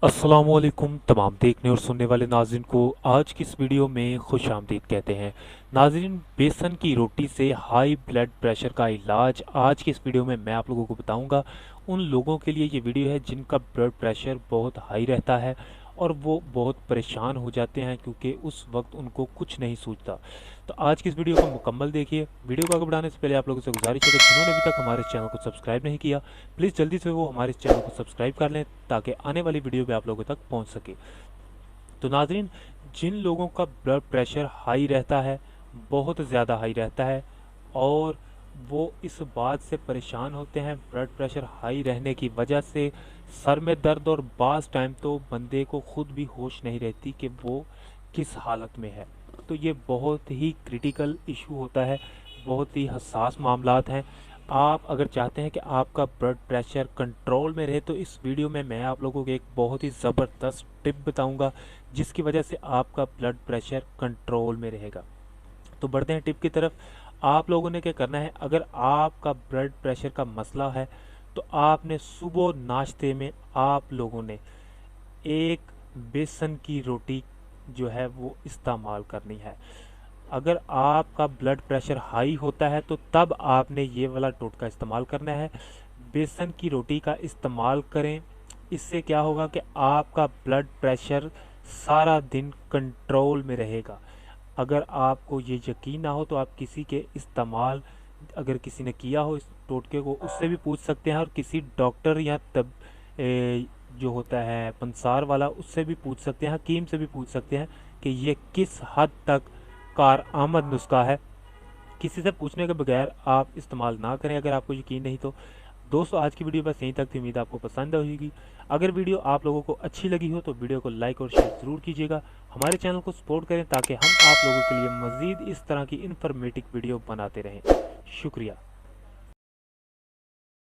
अस्सलामुअलैकुम तमाम देखने और सुनने वाले नाज़रीन को आज की इस वीडियो में खुश आमदीद कहते हैं। नाज़रीन, बेसन की रोटी से हाई ब्लड प्रेशर का इलाज आज की इस वीडियो में मैं आप लोगों को बताऊंगा। उन लोगों के लिए ये वीडियो है जिनका ब्लड प्रेशर बहुत हाई रहता है और वो बहुत परेशान हो जाते हैं क्योंकि उस वक्त उनको कुछ नहीं सूझता। तो आज की इस वीडियो को मुकम्मल देखिए। वीडियो को आगे बढ़ाने से पहले आप लोगों से गुजारिश है कि जिन्होंने अभी तक हमारे चैनल को सब्सक्राइब नहीं किया, प्लीज़ जल्दी से वो हमारे चैनल को सब्सक्राइब कर लें ताकि आने वाली वीडियो भी आप लोगों तक पहुंच सके। तो नाज़रीन, जिन लोगों का ब्लड प्रेशर हाई रहता है, बहुत ज़्यादा हाई रहता है, और वो इस बात से परेशान होते हैं ब्लड प्रेशर हाई रहने की वजह से सर में दर्द, और बाज़ टाइम तो बंदे को खुद भी होश नहीं रहती कि वो किस हालत में है। तो ये बहुत ही क्रिटिकल इशू होता है, बहुत ही हसास मामलात हैं। आप अगर चाहते हैं कि आपका ब्लड प्रेशर कंट्रोल में रहे तो इस वीडियो में मैं आप लोगों को एक बहुत ही ज़बरदस्त टिप बताऊंगा जिसकी वजह से आपका ब्लड प्रेशर कंट्रोल में रहेगा। तो बढ़ते हैं टिप की तरफ। आप लोगों ने क्या करना है, अगर आपका ब्लड प्रेशर का मसला है तो आपने सुबह नाश्ते में आप लोगों ने एक बेसन की रोटी जो है वो इस्तेमाल करनी है। अगर आपका ब्लड प्रेशर हाई होता है तो तब आपने ये वाला टोटका इस्तेमाल करना है। बेसन की रोटी का इस्तेमाल करें। इससे क्या होगा कि आपका ब्लड प्रेशर सारा दिन कंट्रोल में रहेगा। अगर आपको ये यकीन ना हो तो आप किसी के इस्तेमाल, अगर किसी ने किया हो इस टोटके को, उससे भी पूछ सकते हैं, और किसी डॉक्टर या तब जो होता है पंसार वाला, उससे भी पूछ सकते हैं, हकीम से भी पूछ सकते हैं कि ये किस हद तक कारआमद नुस्खा है। किसी से पूछने के बगैर आप इस्तेमाल ना करें अगर आपको यकीन नहीं तो। दोस्तों, आज की वीडियो बस यहीं तक थी। उम्मीद आपको पसंद होगी। अगर वीडियो आप लोगों को अच्छी लगी हो तो वीडियो को लाइक और शेयर ज़रूर कीजिएगा। हमारे चैनल को सपोर्ट करें ताकि हम आप लोगों के लिए मज़ीद इस तरह की इन्फॉर्मेटिव वीडियो बनाते रहें। शुक्रिया।